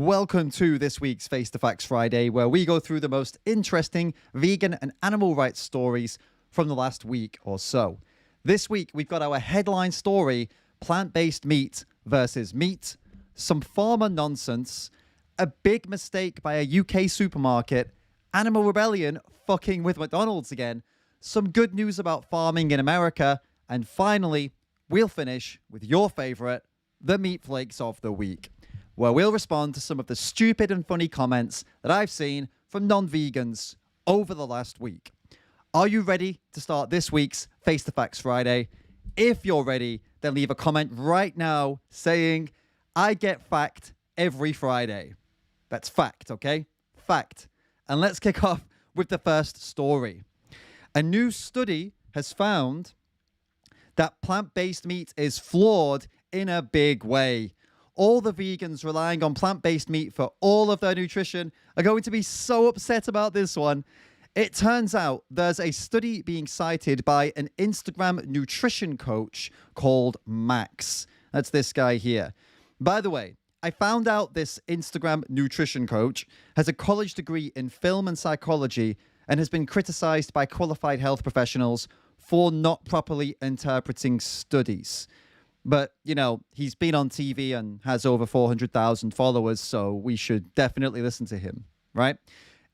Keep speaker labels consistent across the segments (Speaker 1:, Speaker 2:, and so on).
Speaker 1: Welcome to this week's Face the Facts Friday, where we go through the most interesting vegan and animal rights stories from the last week or so. This week, we've got our headline story, plant-based meat versus meat, some farmer nonsense, a big mistake by a UK supermarket, animal rebellion fucking with McDonald's again, some good news about farming in America, and finally, we'll finish with your favourite, the Meat Flakes of the week, where we'll respond to some of the stupid and funny comments that I've seen from non-vegans over the last week. Are you ready to start this week's Face the Facts Friday? If you're ready, then leave a comment right now saying, I get fact every Friday. That's fact, okay? Fact. And let's kick off with the first story. A new study has found that plant-based meat is flawed in a big way. All the vegans relying on plant-based meat for all of their nutrition are going to be so upset about this one. It turns out there's a study being cited by an Instagram nutrition coach called Max. That's this guy here. By the way, I found out this Instagram nutrition coach has a college degree in film and psychology and has been criticized by qualified health professionals for not properly interpreting studies. But, you know, he's been on TV and has over 400,000 followers, so we should definitely listen to him, right?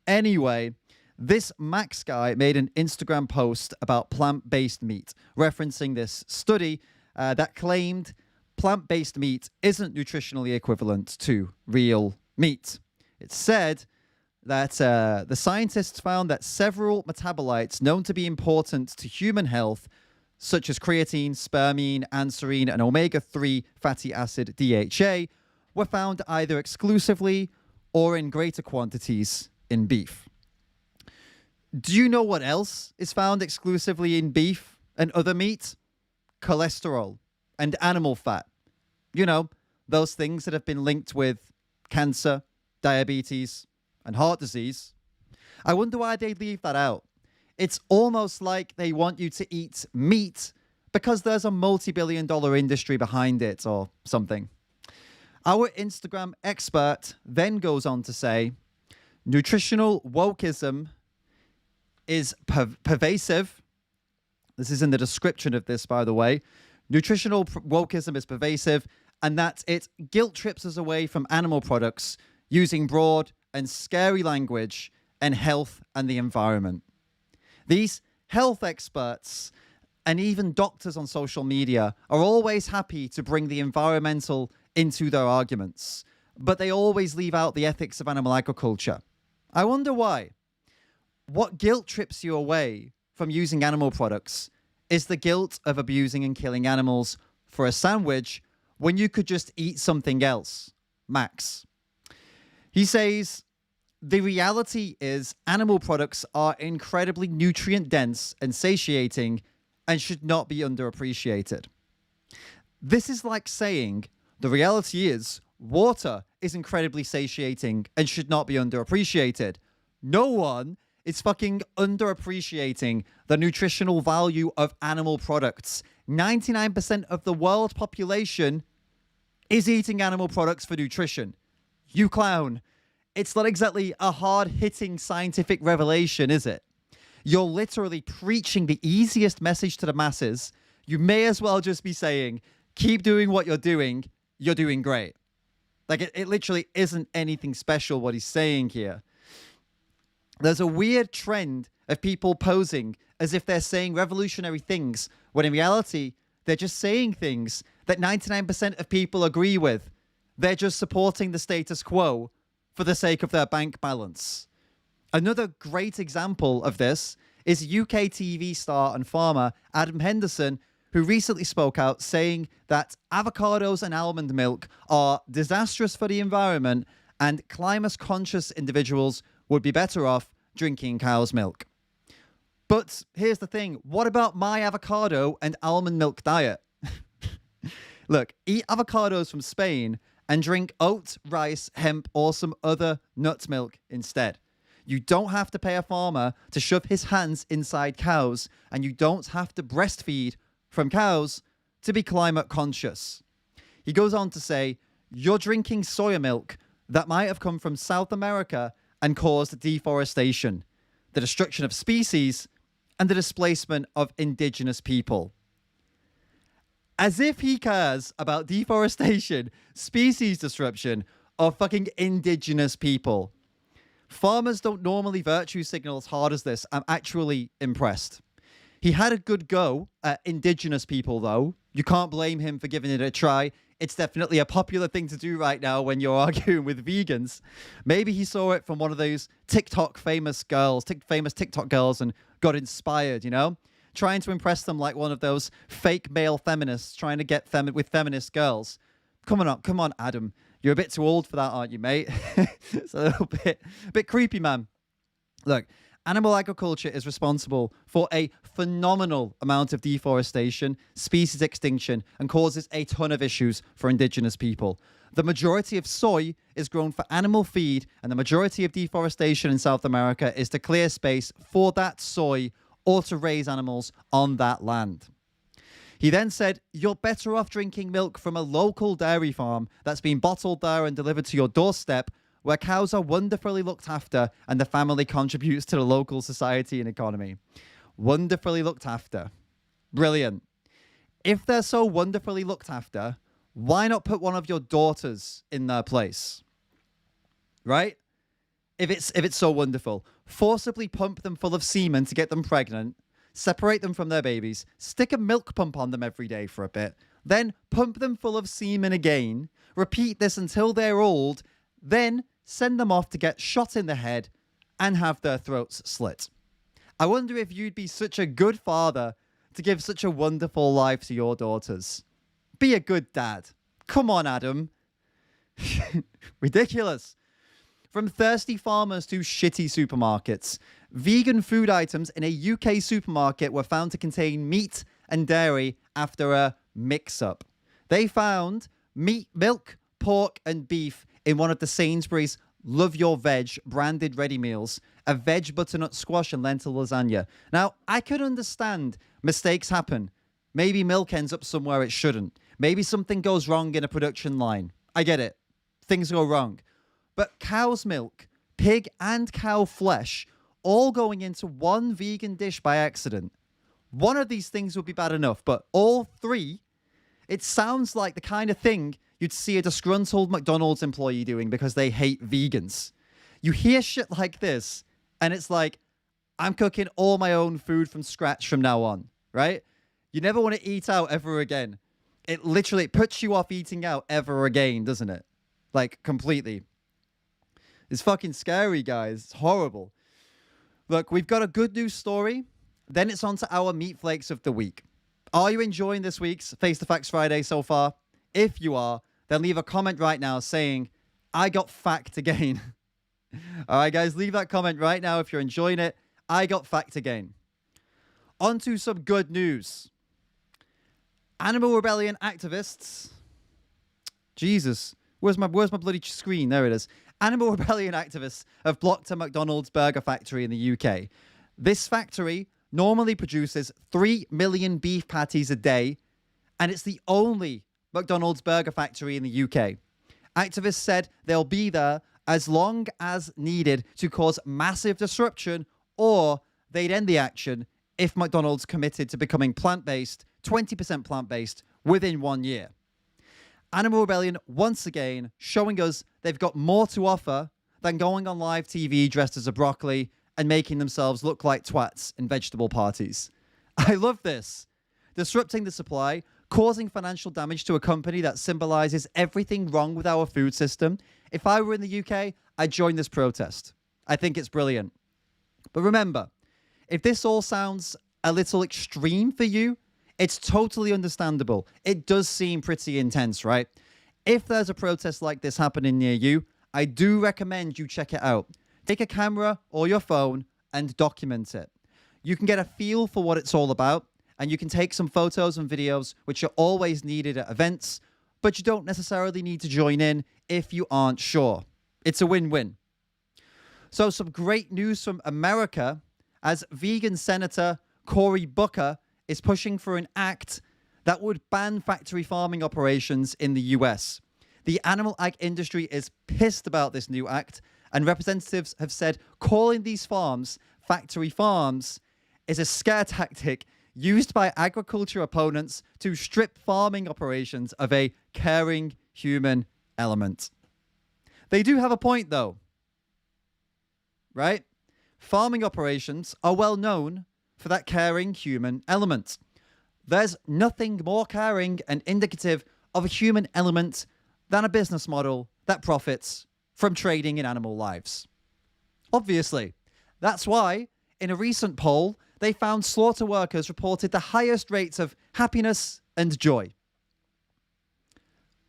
Speaker 1: Anyway, this Max guy made an Instagram post about plant-based meat, referencing this study that claimed plant-based meat isn't nutritionally equivalent to real meat. It said that the scientists found that several metabolites known to be important to human health, such as creatine, spermine, anserine, and omega-3 fatty acid DHA, were found either exclusively or in greater quantities in beef. Do you know what else is found exclusively in beef and other meat? Cholesterol and animal fat. You know, those things that have been linked with cancer, diabetes, and heart disease. I wonder why they leave that out. It's almost like they want you to eat meat because there's a multi-billion-dollar industry behind it or something. Our Instagram expert then goes on to say, nutritional wokeism is pervasive. This is in the description of this, by the way. Nutritional wokeism is pervasive, and that it guilt trips us away from animal products using broad and scary language and health and the environment. These health experts and even doctors on social media are always happy to bring the environmental into their arguments, but they always leave out the ethics of animal agriculture. I wonder why. What guilt trips you away from using animal products is the guilt of abusing and killing animals for a sandwich when you could just eat something else. Max. He says, the reality is animal products are incredibly nutrient dense and satiating and should not be underappreciated. This is like saying the reality is water is incredibly satiating and should not be underappreciated. No one is fucking underappreciating the nutritional value of animal products. 99% of the world population is eating animal products for nutrition. You clown. It's not exactly a hard-hitting scientific revelation, is it? You're literally preaching the easiest message to the masses. You may as well just be saying, keep doing what you're doing great. Like, it literally isn't anything special what he's saying here. There's a weird trend of people posing as if they're saying revolutionary things, when in reality, they're just saying things that 99% of people agree with. They're just supporting the status quo for the sake of their bank balance. Another great example of this is UK TV star and farmer Adam Henderson, who recently spoke out saying that avocados and almond milk are disastrous for the environment and climate-conscious individuals would be better off drinking cow's milk. But here's the thing. What about my avocado and almond milk diet? Look, eat avocados from Spain and drink oat, rice, hemp, or some other nut milk instead. You don't have to pay a farmer to shove his hands inside cows, and you don't have to breastfeed from cows to be climate conscious. He goes on to say, you're drinking soya milk that might have come from South America and caused deforestation, the destruction of species, and the displacement of indigenous people. As if he cares about deforestation, species disruption, or fucking indigenous people. Farmers don't normally virtue signal as hard as this. I'm actually impressed. He had a good go at indigenous people, though. You can't blame him for giving it a try. It's definitely a popular thing to do right now when you're arguing with vegans. Maybe he saw it from one of those famous TikTok girls and got inspired, you know? Trying to impress them like one of those fake male feminists trying to get with feminist girls. Come on, Adam. You're a bit too old for that, aren't you, mate? It's a little bit creepy, man. Look, animal agriculture is responsible for a phenomenal amount of deforestation, species extinction, and causes a ton of issues for indigenous people. The majority of soy is grown for animal feed, and the majority of deforestation in South America is to clear space for that soy or to raise animals on that land. He then said, you're better off drinking milk from a local dairy farm that's been bottled there and delivered to your doorstep, where cows are wonderfully looked after and the family contributes to the local society and economy. Wonderfully looked after. Brilliant. If they're so wonderfully looked after, why not put one of your daughters in their place? Right? If it's so wonderful, forcibly pump them full of semen to get them pregnant, separate them from their babies, stick a milk pump on them every day for a bit, then pump them full of semen again, repeat this until they're old, then send them off to get shot in the head and have their throats slit. I wonder if you'd be such a good father to give such a wonderful life to your daughters. Be a good dad. Come on, Adam. Ridiculous. From thirsty farmers to shitty supermarkets, vegan food items in a UK supermarket were found to contain meat and dairy after a mix-up. They found milk, pork, and beef in one of the Sainsbury's Love Your Veg branded ready meals, a veg butternut squash and lentil lasagna. Now, I could understand mistakes happen. Maybe milk ends up somewhere it shouldn't. Maybe something goes wrong in a production line. I get it. Things go wrong. But cow's milk, pig and cow flesh, all going into one vegan dish by accident. One of these things would be bad enough, but all three, it sounds like the kind of thing you'd see a disgruntled McDonald's employee doing because they hate vegans. You hear shit like this, and it's like, I'm cooking all my own food from scratch from now on, right? You never want to eat out ever again. It literally puts you off eating out ever again, doesn't it? Like, completely. It's fucking scary, guys. It's horrible. Look, we've got a good news story. Then it's on to our Meat Flakes of the week. Are you enjoying this week's Face the Facts Friday so far? If you are, then leave a comment right now saying, I got fact again. All right, guys, leave that comment right now if you're enjoying it. I got fact again. On to some good news. Animal rebellion activists. Jesus, where's my bloody screen? There it is. Animal rebellion activists have blocked a McDonald's burger factory in the UK. This factory normally produces 3 million beef patties a day, and it's the only McDonald's burger factory in the UK. Activists said they'll be there as long as needed to cause massive disruption, or they'd end the action if McDonald's committed to becoming plant-based, 20% plant-based, within 1 year. Animal Rebellion, once again, showing us they've got more to offer than going on live TV dressed as a broccoli and making themselves look like twats in vegetable parties. I love this. Disrupting the supply, causing financial damage to a company that symbolizes everything wrong with our food system. If I were in the UK, I'd join this protest. I think it's brilliant. But remember, if this all sounds a little extreme for you, it's totally understandable. It does seem pretty intense, right? If there's a protest like this happening near you, I do recommend you check it out. Take a camera or your phone and document it. You can get a feel for what it's all about, and you can take some photos and videos, which are always needed at events, but you don't necessarily need to join in if you aren't sure. It's a win-win. So some great news from America, as vegan Senator Cory Booker is pushing for an act that would ban factory farming operations in the US. The animal ag industry is pissed about this new act, and representatives have said calling these farms factory farms is a scare tactic used by agriculture opponents to strip farming operations of a caring human element. They do have a point, though, right? Farming operations are well known for that caring human element. There's nothing more caring and indicative of a human element than a business model that profits from trading in animal lives. Obviously, that's why in a recent poll, they found slaughter workers reported the highest rates of happiness and joy.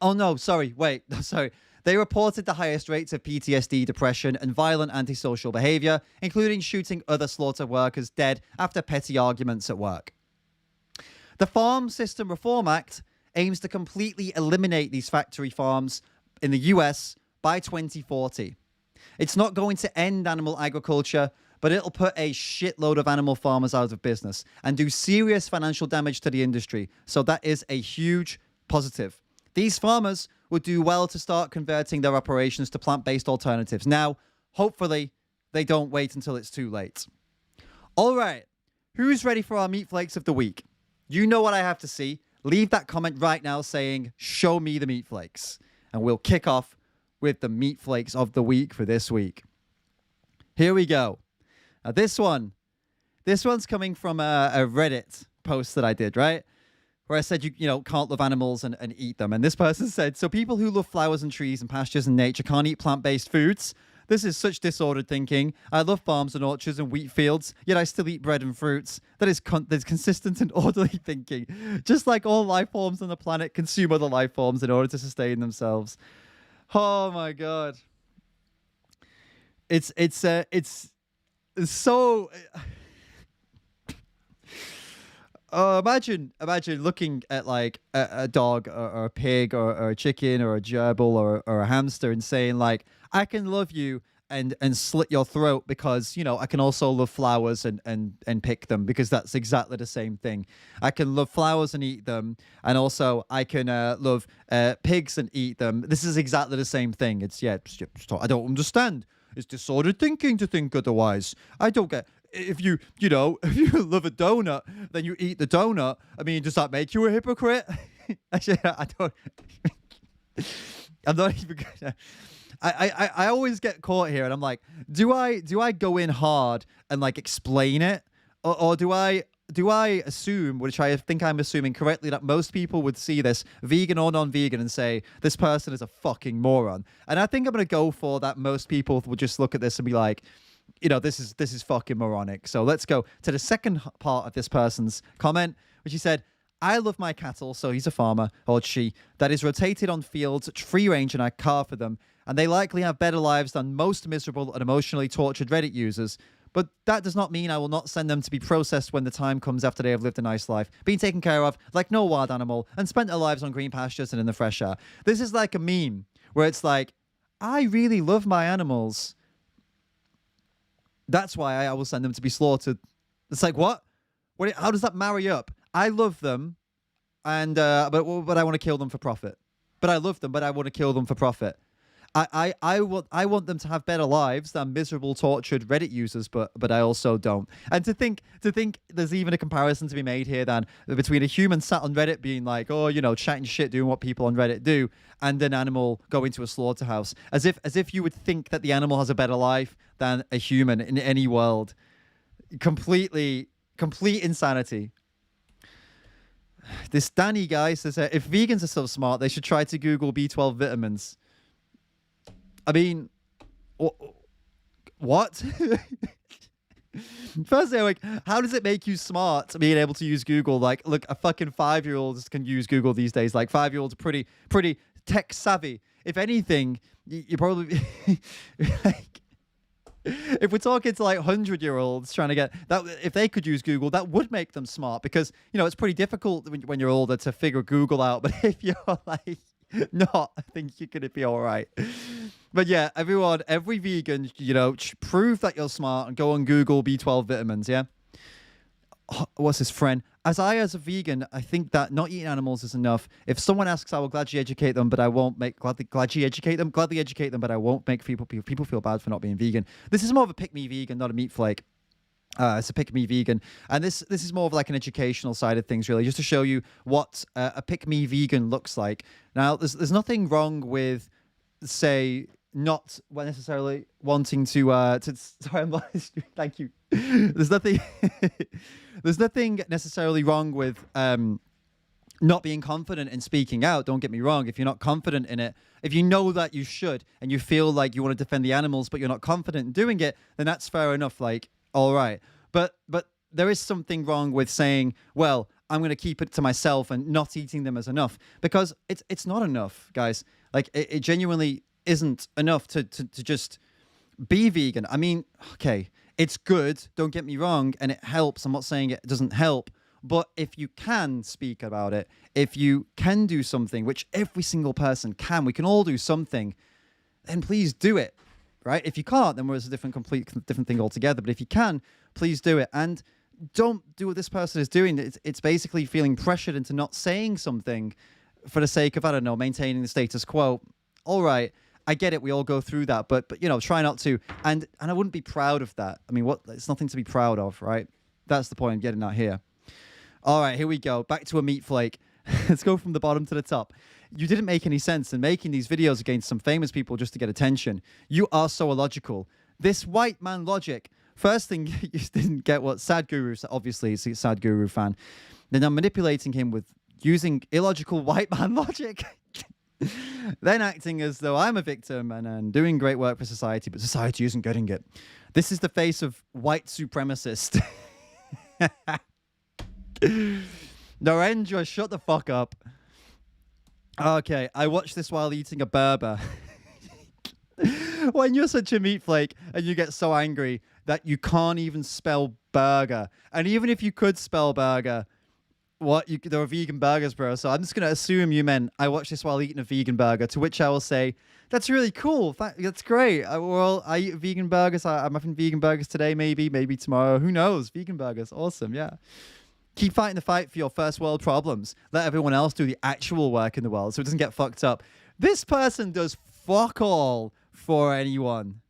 Speaker 1: Oh no, sorry, wait, sorry. They reported the highest rates of PTSD, depression, and violent antisocial behavior, including shooting other slaughter workers dead after petty arguments at work. The Farm System Reform Act aims to completely eliminate these factory farms in the US by 2040. It's not going to end animal agriculture, but it'll put a shitload of animal farmers out of business and do serious financial damage to the industry. So that is a huge positive. These farmers would do well to start converting their operations to plant-based alternatives. Now, hopefully, they don't wait until it's too late. All right, who's ready for our Meat Flakes of the week? You know what I have to see. Leave that comment right now saying, show me the Meat Flakes. And we'll kick off with the Meat Flakes of the week for this week. Here we go. Now, this one's coming from a Reddit post that I did, right? Where I said, you can't love animals and eat them. And this person said, so people who love flowers and trees and pastures and nature can't eat plant-based foods? This is such disordered thinking. I love farms and orchards and wheat fields, yet I still eat bread and fruits. That is there's consistent and orderly thinking. Just like all life forms on the planet consume other life forms in order to sustain themselves. Oh my God. It's so... imagine looking at like a dog or a pig or a chicken or a gerbil or a hamster and saying like, I can love you and slit your throat because, I can also love flowers and pick them because that's exactly the same thing. I can love flowers and eat them. And also I can love pigs and eat them. This is exactly the same thing. I don't understand. It's disordered thinking to think otherwise. I don't get... If you love a donut, then you eat the donut. I mean, does that make you a hypocrite? Actually, I'm not even gonna... I always get caught here and I'm like, do I go in hard and like explain it? Or do I assume, which I think I'm assuming correctly, that most people would see this, vegan or non-vegan, and say, this person is a fucking moron. And I think I'm going to go for that most people would just look at this and be like, this is fucking moronic. So let's go to the second part of this person's comment, which he said, I love my cattle, so he's a farmer, or she, that is rotated on fields, free range, and I care for them. And they likely have better lives than most miserable and emotionally tortured Reddit users. But that does not mean I will not send them to be processed when the time comes after they have lived a nice life, been taken care of like no wild animal, and spent their lives on green pastures and in the fresh air. This is like a meme where it's like, I really love my animals. That's why I will send them to be slaughtered. It's like, what? How does that marry up? I love them, and but I want to kill them for profit. But I love them, but I want to kill them for profit. I want them to have better lives than miserable, tortured Reddit users, but I also don't. And to think there's even a comparison to be made here then between a human sat on Reddit being like, chatting shit, doing what people on Reddit do, and an animal going to a slaughterhouse, as if you would think that the animal has a better life than a human in any world. Complete insanity. This Danny guy says, if vegans are so smart, they should try to Google B12 vitamins. I mean, what? Firstly, like, how does it make you smart being able to use Google? Like, look, a fucking 5-year-old can use Google these days. Like, 5-year-olds are pretty tech savvy. If anything, you probably like, if we're talking to like 100-year-olds trying to get that, if they could use Google, that would make them smart because it's pretty difficult when you're older to figure Google out. But if you're like not, I think you're gonna be all right. But yeah, every vegan, prove that you're smart and go on Google B12 vitamins. Yeah. what's his friend? As a vegan, I think that not eating animals is enough. If someone asks, I will gladly educate them, but I won't make gladly educate them, but I won't make people feel bad for not being vegan. This is more of a pick me vegan, not a meat flake. It's a pick me vegan, and this is more of like an educational side of things, really, just to show you what a pick me vegan looks like. Now, there's nothing wrong with, say, not necessarily wanting to sorry, I'm thank you. There's nothing there's nothing necessarily wrong with not being confident in speaking out. Don't get me wrong. If you're not confident in it, if you know that you should and you feel like you want to defend the animals but you're not confident in doing it, then that's fair enough. Like, all right. But there is something wrong with saying, well, I'm going to keep it to myself and not eating them as enough, because it's not enough, guys. Like, it genuinely isn't enough to just be vegan. I mean, okay, it's good, don't get me wrong, and it helps. I'm not saying it doesn't help, but if you can speak about it, if you can do something, which every single person can, we can all do something, then please do it, right? If you can't, then it's a complete different thing altogether. But if you can, please do it. And don't do what this person is doing. It's basically feeling pressured into not saying something for the sake of, I don't know, maintaining the status quo. All right, I get it. We all go through that, but you know, try not to. And I wouldn't be proud of that. I mean, it's nothing to be proud of, right? That's the point I'm getting at here. All right, here we go. Back to a meat flake. Let's go from the bottom to the top. You didn't make any sense in making these videos against some famous people just to get attention. You are so illogical. This white man logic. First thing, you didn't get what Sadhguru, obviously he's a Sadhguru fan. Then I'm manipulating him with using illogical white man logic. Then acting as though I'm a victim and doing great work for society, but society isn't getting it. This is the face of white supremacist. Narendra, shut the fuck up. Okay, I watched this while eating a burger. When you're such a meat flake and you get so angry that you can't even spell burger, and even if you could spell burger, there are vegan burgers, bro. So I'm just going to assume you meant I watched this while eating a vegan burger, to which I will say, that's really cool. That's great. I eat vegan burgers. I'm having vegan burgers today, maybe tomorrow. Who knows? Vegan burgers. Awesome. Yeah. Keep fighting the fight for your first world problems. Let everyone else do the actual work in the world so it doesn't get fucked up. This person does fuck all for anyone.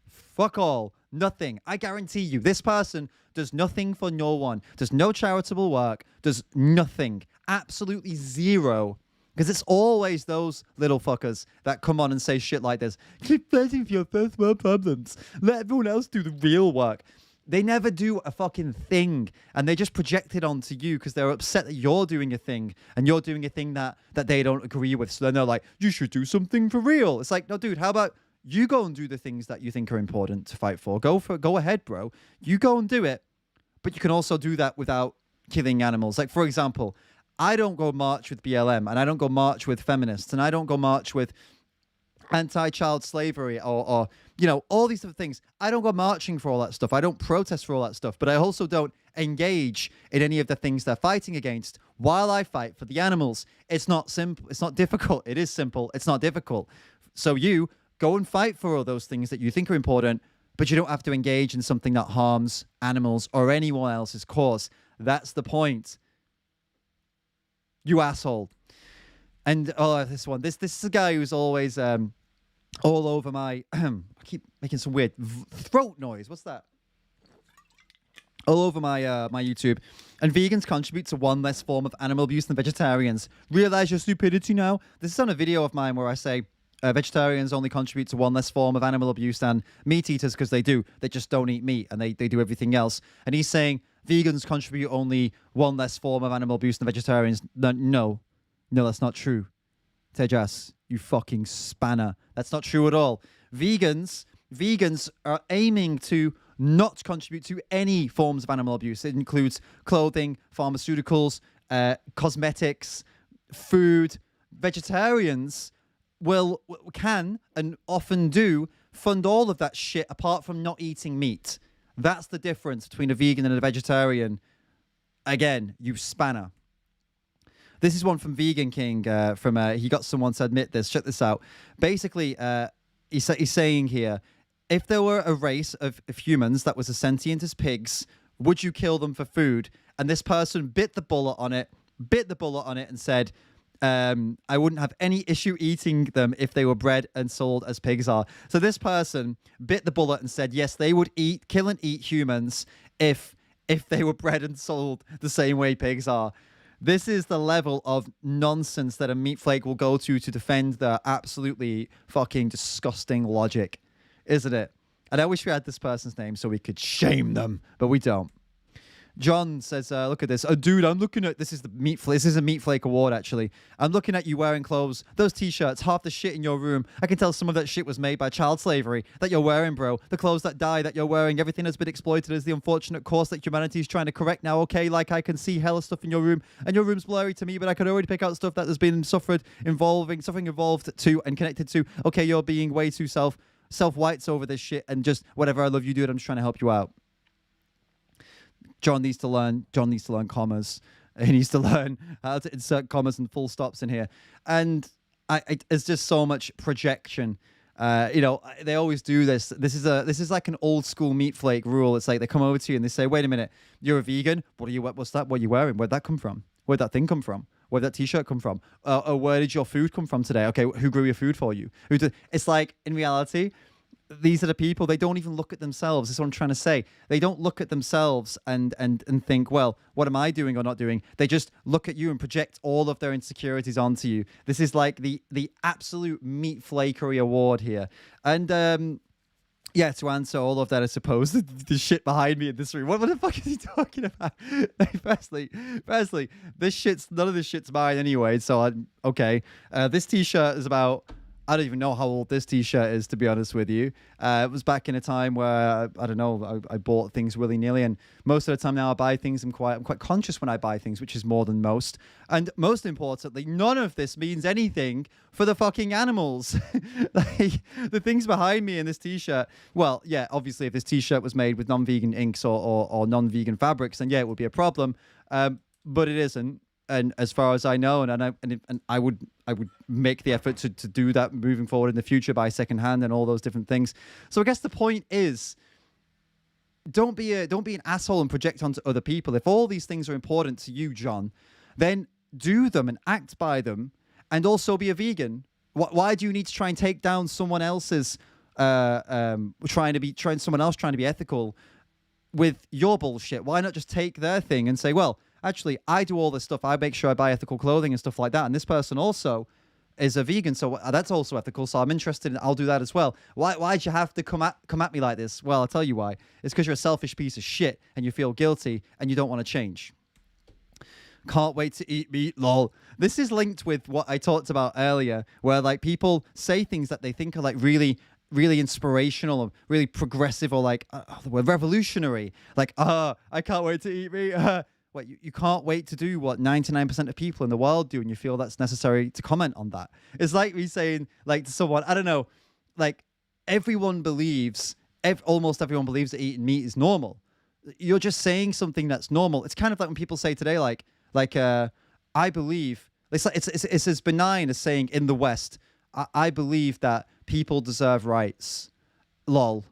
Speaker 1: Fuck all. Nothing. I guarantee you, this person does nothing for no one. Does no charitable work. Does nothing. Absolutely zero. Because it's always those little fuckers that come on and say shit like this. Keep fighting for your first world problems. Let everyone else do the real work. They never do a fucking thing, and they just project it onto you because they're upset that you're doing a thing, and you're doing a thing that they don't agree with. So then they're like, you should do something for real. It's like, no, dude, how about you go and do the things that you think are important to fight for? Go ahead, bro. You go and do it, but you can also do that without killing animals. Like, for example, I don't go march with BLM, and I don't go march with feminists, and I don't go march with anti-child slavery or you know, all these different things. I don't go marching for all that stuff. I don't protest for all that stuff, but I also don't engage in any of the things they're fighting against while I fight for the animals. It's not simple. It's not difficult. It is simple. It's not difficult. So you go and fight for all those things that you think are important, but you don't have to engage in something that harms animals or anyone else's cause. That's the point. You asshole. And this one. This is a guy who's always all over my I keep making some weird throat noise. What's that? All over my my YouTube. And vegans contribute to one less form of animal abuse than vegetarians. Realize your stupidity now? This is on a video of mine where I say vegetarians only contribute to one less form of animal abuse than meat eaters, because they do. They just don't eat meat and they do everything else. And he's saying vegans contribute only one less form of animal abuse than vegetarians. No, that's not true. Tejas, you fucking spanner. That's not true at all. Vegans are aiming to not contribute to any forms of animal abuse. It includes clothing, pharmaceuticals, cosmetics, food. Vegetarians can and often do fund all of that shit apart from not eating meat. That's the difference between a vegan and a vegetarian. Again, you spanner. This is one from Vegan King. He got someone to admit this. Check this out. Basically, he's saying here, if there were a race of humans that was as sentient as pigs, would you kill them for food? and this person bit the bullet on it, and said, I wouldn't have any issue eating them if they were bred and sold as pigs are. So this person bit the bullet and said, yes, they would kill and eat humans if they were bred and sold the same way pigs are. This is the level of nonsense that a Meat Flake will go to defend their absolutely fucking disgusting logic, isn't it? And I wish we had this person's name so we could shame them, but we don't. John says, look at this. Oh, dude, I'm looking at... This is the Meat Flake. This is a Meat Flake award, actually. I'm looking at you wearing clothes. Those T-shirts, half the shit in your room. I can tell some of that shit was made by child slavery that you're wearing, bro. The clothes that dye that you're wearing. Everything has been exploited as the unfortunate course that humanity is trying to correct now. Okay, like I can see hella stuff in your room. And your room's blurry to me, but I can already pick out stuff that has been suffering involved to and connected to. Okay, you're being way too self-whites over this shit. And just whatever, I love you, dude. I'm just trying to help you out. John needs to learn commas. He needs to learn how to insert commas and full stops in here. And it's just so much projection. They always do this. This is like an old school Meat Flake rule. It's like they come over to you and they say, wait a minute, you're a vegan? What's that? What are you wearing? Where'd that come from? Where'd that thing come from? Where'd that T-shirt come from? Where did your food come from today? Okay, who grew your food for you? It's like, in reality, these are the people, they don't even look at themselves. That's what I'm trying to say. They don't look at themselves and think, well, what am I doing or not doing? They just look at you and project all of their insecurities onto you. This is like the absolute Meat Flakery award here. And to answer all of that, I suppose, the shit behind me in this room. What the fuck is he talking about? Firstly, none of this shit's mine anyway, so okay. This T-shirt is about... I don't even know how old this T-shirt is, to be honest with you. It was back in a time where, I don't know, I bought things willy-nilly. And most of the time now I buy things, I'm quite conscious when I buy things, which is more than most. And most importantly, none of this means anything for the fucking animals. Like, the things behind me in this T-shirt, well, yeah, obviously if this T-shirt was made with non-vegan inks or non-vegan fabrics, then yeah, it would be a problem. But it isn't. And as far as I know, and I would make the effort to do that moving forward in the future, buy secondhand and all those different things. So I guess the point is, don't be an asshole and project onto other people. If all these things are important to you, John, then do them and act by them, and also be a vegan. Why do you need to try and take down someone else's someone else trying to be ethical with your bullshit? Why not just take their thing and say, well, actually, I do all this stuff. I make sure I buy ethical clothing and stuff like that. And this person also is a vegan, so that's also ethical. So I'm interested I'll do that as well. Why'd you have to come at me like this? Well, I'll tell you why. It's because you're a selfish piece of shit and you feel guilty and you don't want to change. Can't wait to eat meat, lol. This is linked with what I talked about earlier, where like people say things that they think are like really, really inspirational or really progressive or like the word revolutionary. Like, I can't wait to eat meat. What, you can't wait to do what 99% of people in the world do, and you feel that's necessary to comment on that. It's like me saying, like, to someone, I don't know, like, almost everyone believes that eating meat is normal. You're just saying something that's normal. It's kind of like when people say today, I believe, it's as benign as saying in the West, I believe that people deserve rights. Lol.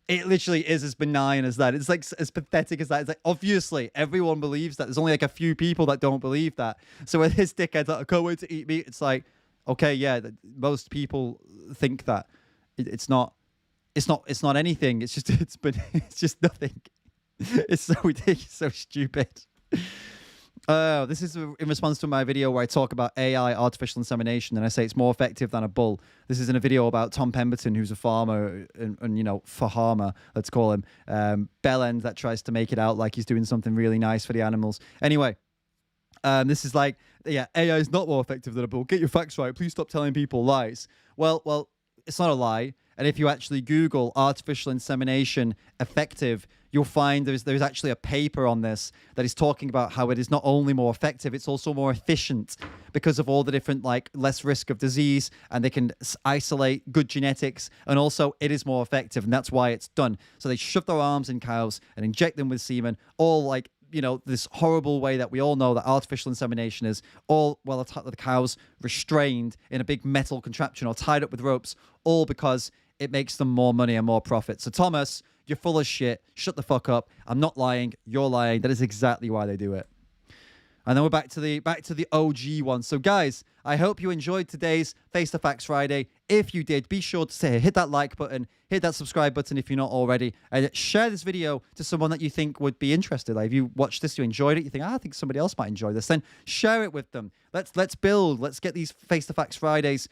Speaker 1: It literally is as benign as that. It's like as pathetic as that. It's like, obviously, everyone believes that. There's only like a few people that don't believe that. So when his dickhead's like, I can't wait to eat meat, it's like, okay, yeah, most people think that. It's not anything. It's just nothing. It's so ridiculous, so stupid. This is in response to my video where I talk about AI, artificial insemination, and I say it's more effective than a bull. This is in a video about Tom Pemberton, who's a farmer and Fahama, let's call him, bellend that tries to make it out like he's doing something really nice for the animals. Anyway, this is like, yeah, AI is not more effective than a bull. Get your facts right. Please stop telling people lies. Well, it's not a lie. And if you actually Google artificial insemination effective, you'll find there's actually a paper on this that is talking about how it is not only more effective, it's also more efficient because of all the different, like, less risk of disease, and they can isolate good genetics, and also it is more effective, and that's why it's done. So they shove their arms in cows and inject them with semen, all like, this horrible way that we all know that artificial insemination is, all while the cows restrained in a big metal contraption or tied up with ropes, all because it makes them more money and more profit. So Thomas, you're full of shit. Shut the fuck up. I'm not lying. You're lying. That is exactly why they do it. And then we're back to the OG one. So guys, I hope you enjoyed today's Face the Facts Friday. If you did, be sure to hit that like button, hit that subscribe button if you're not already, and share this video to someone that you think would be interested. Like if you watched this, you enjoyed it, you think, I think somebody else might enjoy this, then share it with them. Let's build. Let's get these Face the Facts Fridays,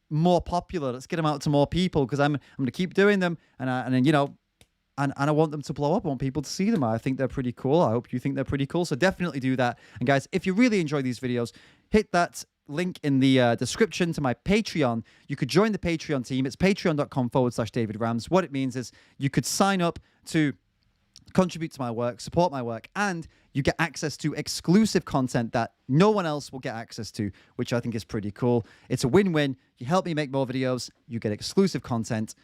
Speaker 1: more popular. Let's get them out to more people, because I'm going to keep doing them, and I want them to blow up. I want people to see them. I think they're pretty cool. I hope you think they're pretty cool. So definitely do that. And guys, if you really enjoy these videos, hit that link in the description to my Patreon. You could join the Patreon team. It's patreon.com/David Rams. What it means is you could sign up to contribute to my work, support my work, and you get access to exclusive content that no one else will get access to, which I think is pretty cool. It's a win-win. You help me make more videos. You get exclusive content.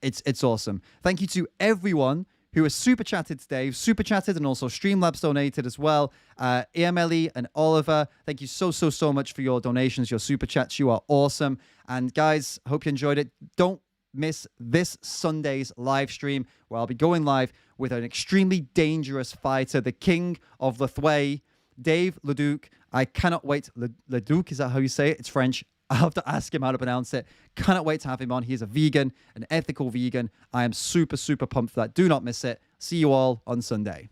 Speaker 1: It's awesome. Thank you to everyone who has super chatted today, super chatted, and also Streamlabs donated as well. EMLE and Oliver, thank you so much for your donations, your super chats. You are awesome. And guys, hope you enjoyed it. Don't miss this Sunday's live stream, where I'll be going live with an extremely dangerous fighter, the king of Lethway, Dave Leduc. I cannot wait. Leduc, is that how you say it? It's French. I have to ask him how to pronounce it. Cannot wait to have him on. He's a vegan, an ethical vegan. I am super pumped for that. Do not miss it. See you all on Sunday.